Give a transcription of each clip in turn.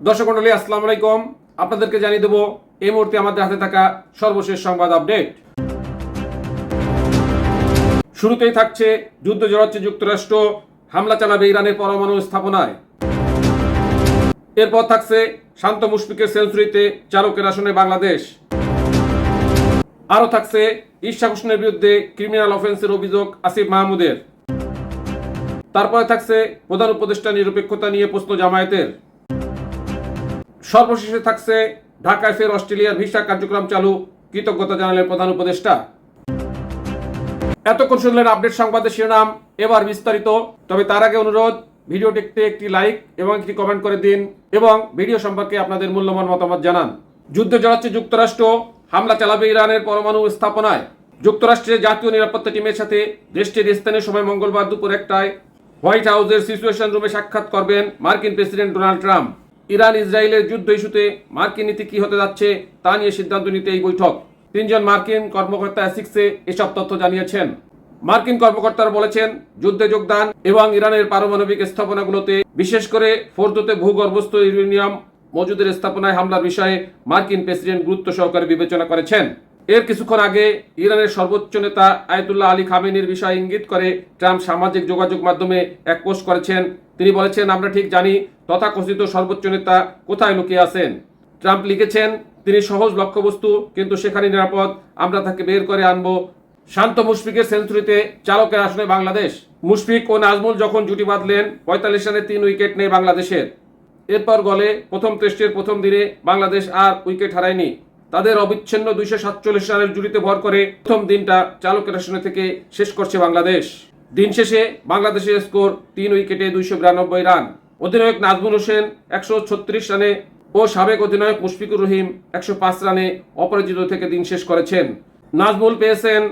দর্শক মণ্ডলী, আসসালামু আলাইকুম। আপনাদেরকে জানিয়ে দেব এই মুহূর্তে আমাদের হাতে থাকা সর্বশেষ সংবাদ আপডেট। শুরুতেই থাকছে যুদ্ধ জড়াচ্ছে যুক্তরাষ্ট্র, হামলা চালাবে ইরানের পরমাণু স্থাপনায়। এরপর থাকছে শান্ত মুশফিকের সেঞ্চুরিতে চালকের আসনে বাংলাদেশ। আরও থাকছে ইশাক হোসেনের বিরুদ্ধে ক্রিমিনাল অফেন্সের অভিযোগ আসিফ মাহমুদের। তারপরে থাকছে প্রধান উপদেষ্টা নিরপেক্ষতা নিয়ে প্রশ্ন জামায়াতের। সর্বশেষে থাকছে ঢাকায় ফের অস্ট্রেলিয়ার ভিসা কার্যক্রম চালু, কৃতজ্ঞতা জানালেন প্রধান উপদেষ্টা। এতক্ষণ শুনলেন আপডেট সংবাদের শিরোনাম, এবার বিস্তারিত। তবে তার আগে অনুরোধ, ভিডিওটিতে একটি লাইক এবং একটি কমেন্ট করে দিন এবং ভিডিও সম্পর্কে আপনাদের মূল্যবান মতামত জানান। যুদ্ধে জড়াচ্ছে যুক্তরাষ্ট্র, হামলা চালাবে ইরানের পরমাণু স্থাপনায়। যুক্তরাষ্ট্রের জাতীয় নিরাপত্তা টিমের সাথে দেশটির স্থানীয় সময় মঙ্গলবার দুপুর 1টায় হোয়াইট হাউসের সিচুয়েশন রুমে সাক্ষাৎ করবেন মার্কিন প্রেসিডেন্ট ডোনাল্ড ট্রাম্প। ইরান ইসরায়েলের যুদ্ধ ইস্যুতে মার্কিন নীতি কি হতে যাচ্ছে তা নিয়ে সিদ্ধান্ত নিতে এই বৈঠক। 3জন মার্কিন কর্মকর্তা এসিক্সে এসব তথ্য জানিয়েছেন। মার্কিন কর্মকর্তারা বলেছেন, যুদ্ধে যোগদান এবং ইরানের পারমাণবিক স্থাপনাগুলোতে, বিশেষ করে ফোর্দোতে ভূগর্ভস্থ ইউরেনিয়াম মজুদের স্থাপনায় হামলার বিষয়ে মার্কিন প্রেসিডেন্ট গুরুত্ব সহকারে বিবেচনা করেছেন। এর কিছুক্ষণ আগে ইরানের সর্বোচ্চ নেতা আয়াতুল্লাহ আলী খামেনির বিষয়ে ইঙ্গিত করে ট্রাম্প সামাজিক যোগাযোগ মাধ্যমে এক পোস্ট করেছেন। তিনি বলেছেন, আমরা ঠিক জানি তথাকথিত সর্বোচ্চ নেতা কোথায় লুকিয়ে আছেন। ট্রাম্প লিখেছেন, তিনি সহজ লক্ষ্যবস্তু, কিন্তু সেখানে নিরাপদ, আমরা তাকে বের করে আনবো। শান্ত মুশফিকের সেঞ্চুরিতে চালকের আসনে বাংলাদেশ। মুশফিক ও নাজমুল যখন জুটি বাঁধলেন, 45 রানে 3 উইকেট নেই বাংলাদেশের। এরপর গলে প্রথম টেস্টের প্রথম দিনে বাংলাদেশ আর উইকেট হারায়নি। তাদের অবিচ্ছিন্ন 247 রানের জুটিতে ভর করে প্রথম দিনটা চালকের আসনে থেকে শেষ করছে বাংলাদেশ। দিন শেষে বাংলাদেশের স্কোর 3 উইকেটে 292 রান। অধিনায়ক নাজমুল হোসেন 136 রানে ও সাবেক অধিনায়ক মুশফিকুর রহিম 105 রানে অপরাজিত থেকে দিন শেষ করেছেন। নাজমুল পেয়েছেন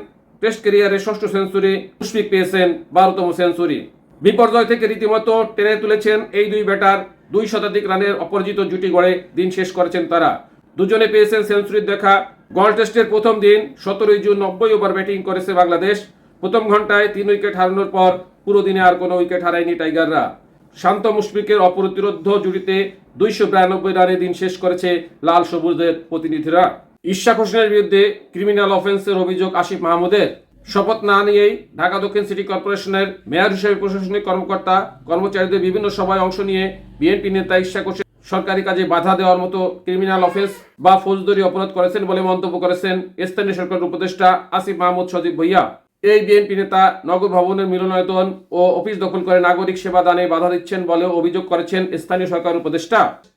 টেস্ট ক্যারিয়ারের 6ষ্ঠ সেঞ্চুরি, মুশফিক পেয়েছেন 12তম সেঞ্চুরি। বিপর্যয় থেকে রীতিমতো টেনে তুলেছেন এই দুই ব্যাটার। 2 শতাধিক রানের অপরাজিত জুটি গড়ে দিন শেষ করেছেন তারা। দুজনে পেয়েছেন সেঞ্চুরির দেখা। গল টেস্টের প্রথম দিন 17 জুন 90 ওভার ব্যাটিং করেছে বাংলাদেশ। প্রথম ঘন্টায় 3 উইকেট হারানোর পর পুরো দিনে আর কোনো উইকেট হারায়নি টাইগাররা। শান্ত মুশফিকের অপ্রতিরোধ্য জুটিতে 292 রানে দিন শেষ করেছে লাল সবুজের প্রতিনিধিরা। ইশাক হোসেনের বিরুদ্ধে ক্রিমিনাল অফেন্সের অভিযোগ আসিফ মাহমুদের। শপথ না নিয়েই ঢাকা দক্ষিণ সিটি কর্পোরেশনের মেয়র হিসেবে প্রশাসনিক কর্মকর্তা কর্মচারীদের বিভিন্ন সভায় অংশ নিয়ে বিএনপি নেতা ইশাক হোসেন সরকারি কাজে বাধা দেওয়ার মতো ক্রিমিনাল অফেন্স বা ফৌজদারি অপরাধ করেছেন বলে মন্তব্য করেছেন স্থানীয় সরকার উপদেষ্টা আসিফ মাহমুদ সজীব ভুইয়া। এই বিএনপি নেতা নগর ভবনের মিলনায়তন ও অফিস দখল করে নাগরিক সেবা দানে বাধা দিচ্ছেন বলেও অভিযোগ করেছেন স্থানীয় সরকার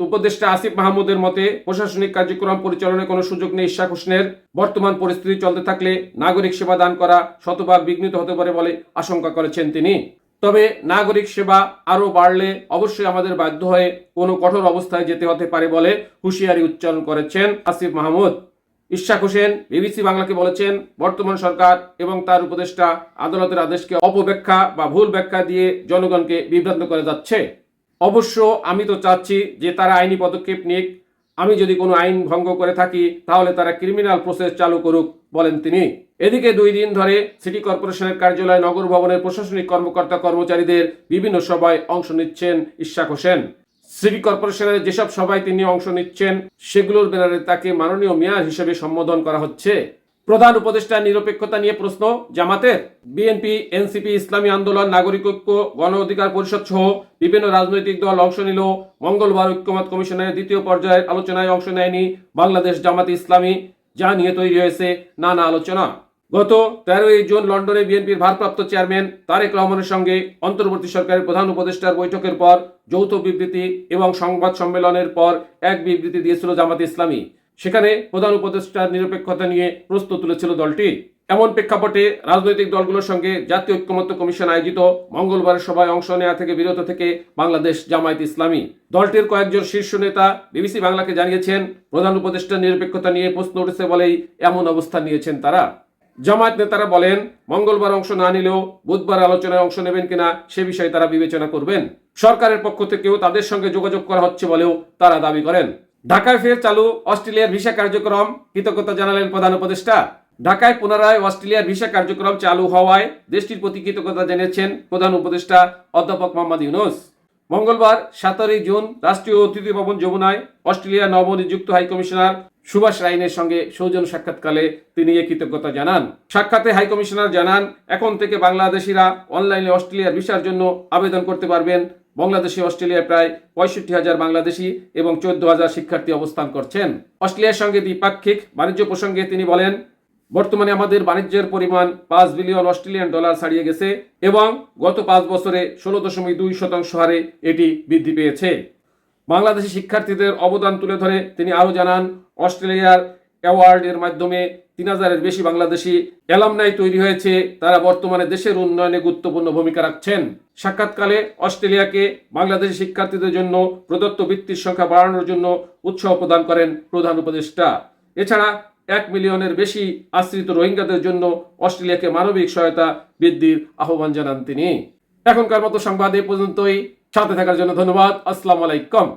উপদেষ্টা আসিফ মাহমুদের মতে, প্রশাসনিক কার্যক্রম পরিচালনার কোনো সুযোগ নেই ইশাক হোসেনের। বর্তমান পরিস্থিতি চলতে থাকলে নাগরিক সেবা দান করা শতভাগ বিঘ্নিত হতে পারে বলে আশঙ্কা করেছেন তিনি। তবে নাগরিক সেবা আরও বাড়লে অবশ্যই আমাদের বাধ্য হয়ে কোনো কঠোর অবস্থায় যেতে হতে পারে বলে হুঁশিয়ারি উচ্চারণ করেছেন আসিফ মাহমুদ। ইশাক হোসেন বিবিসি বাংলাকে বলেছেন, বর্তমান সরকার এবং তার উপদেষ্টা আদালতের আদেশকে অপব্যাখ্যা বা ভুল ব্যাখ্যা দিয়ে জনগণকে বিভ্রান্ত করে যাচ্ছে। অবশ্য আমি তো চাচ্ছি যে তারা আইনি পদক্ষেপ নিক। আমি যদি কোনো আইন ভঙ্গ করে থাকি তাহলে তারা ক্রিমিনাল প্রসেস চালু করুক, বলেন তিনি। এদিকে 2 দিন ধরে সিটি কর্পোরেশনের কার্যালয় নগর ভবনের প্রশাসনিক কর্মকর্তা কর্মচারীদের বিভিন্ন সভায় অংশ নিচ্ছেন ইশাক হোসেন। সিটি কর্পোরেশনের যেসব সভায় তিনি অংশ নিচ্ছেন সেগুলোর ব্যানারে তাকে মাননীয় মেয়র হিসেবে সম্বোধন করা হচ্ছে। প্রধান উপদেষ্টা নিরপেক্ষতা নিয়ে প্রশ্ন জামাতের। বিএনপি, এনসিপি, ইসলামী আন্দোলন, নাগরিক ঐক্য, গণ অধিকার পরিষদ সহ বিভিন্ন রাজনৈতিক দল অংশ নিল। মঙ্গলবার ঐক্যমত কমিশনের 2য় পর্যায়ের আলোচনায় অংশ নেয়নি বাংলাদেশ জামাতে ইসলামী, যা নিয়ে তৈরি হয়েছে নানা আলোচনা। গত 13 জুন লন্ডনে বিএনপির ভারপ্রাপ্ত চেয়ারম্যান তারেক রহমানের সঙ্গে অন্তর্বর্তী সরকারের প্রধান উপদেষ্টার বৈঠকের পর যৌথ বিবৃতি এবং সংবাদ সম্মেলনের পর এক বিবৃতি দিয়েছিল জামাতে ইসলামী। সেখানে প্রধান উপদেষ্টার নিরপেক্ষতা নিয়ে প্রশ্ন তুলেছিল দলটি। এমন প্রেক্ষাপটে রাজনৈতিক দলগুলোর সঙ্গে জাতীয় ঐক্যমত্য কমিশন আয়োজিত মঙ্গলবারের সভায় অংশ নেওয়া থেকে বিরত থেকে বাংলাদেশ জামায়াত ইসলামী। দলটির কয়েকজন শীর্ষ নেতা বিবিসি বাংলাকে জানিয়েছেন, প্রধান উপদেষ্টার নিরপেক্ষতা নিয়ে প্রশ্ন উঠেছে বলেই এমন অবস্থান নিয়েছেন তারা। জামায়াত নেতারা বলেন, মঙ্গলবার অংশ না নিলেও বুধবার আলোচনায় অংশ নেবেন কিনা সে বিষয়ে তারা বিবেচনা করবেন। সরকারের পক্ষ থেকেও তাদের সঙ্গে যোগাযোগ করা হচ্ছে বলেও তারা দাবি করেন। ঢাকায় ফের চালু অস্ট্রেলিয়ার ভিসা কার্যক্রম, কৃতজ্ঞতা জানালেন প্রধান উপদেষ্টা। ঢাকায় পুনরায় অস্ট্রেলিয়ার ভিসা কার্যক্রম চালু হওয়ায় দেশটির প্রতি কৃতজ্ঞতা জানিয়েছেন প্রধান উপদেষ্টা অধ্যাপক মোহাম্মদ ইউনূস। মঙ্গলবার 17 জুন রাষ্ট্রীয় অতিথি ভবন যমুনায় অস্ট্রেলিয়া নবনিযুক্ত হাই কমিশনার সুভাষ রাইনের সঙ্গে সৌজন্য সাক্ষাৎকালে তিনি এই কৃতজ্ঞতা জানান। সাক্ষাতে হাই কমিশনার জানান, এখন থেকে বাংলাদেশিরা অনলাইনে অস্ট্রেলিয়ার ভিসার জন্য আবেদন করতে পারবেন। বাংলাদেশে অস্ট্রেলিয়ায় প্রায় 65,000 বাংলাদেশি এবং 14,000 শিক্ষার্থী অবস্থান করছেন। অস্ট্রেলিয়ার সঙ্গে দ্বিপাক্ষিক বাণিজ্য প্রসঙ্গে তিনি বলেন, বর্তমানে আমাদের বাণিজ্যের পরিমাণ 5 বিলিয়ন অস্ট্রেলিয়ান ডলার ছাড়িয়ে গেছে এবং গত 5 বছরে 16.2% হারে এটি বৃদ্ধি পেয়েছে। বাংলাদেশি শিক্ষার্থীদের অবদান তুলে ধরে তিনি আরও জানান, অস্ট্রেলিয়ার অ্যাওয়ার্ডের মাধ্যমে 3,000-এর বেশি বাংলাদেশি অ্যালামনাই তৈরি হয়েছে। তারা বর্তমানে দেশের উন্নয়নে গুরুত্বপূর্ণ ভূমিকা রাখছেন। সাক্ষাৎকালে অস্ট্রেলিয়াকে বাংলাদেশি শিক্ষার্থীদের জন্য প্রদত্ত বৃত্তির সংখ্যা বাড়ানোর জন্য উৎসাহ প্রদান করেন প্রধান উপদেষ্টা। এছাড়া 1 মিলিয়নের বেশি আশ্রিত রোহিঙ্গাদের জন্য অস্ট্রেলিয়াকে মানবিক সহায়তা বৃদ্ধির আহ্বান জানান তিনি। এখনকার মতো সংবাদ এ পর্যন্তই। সাথে থাকার জন্য ধন্যবাদ। আসসালামু আলাইকুম।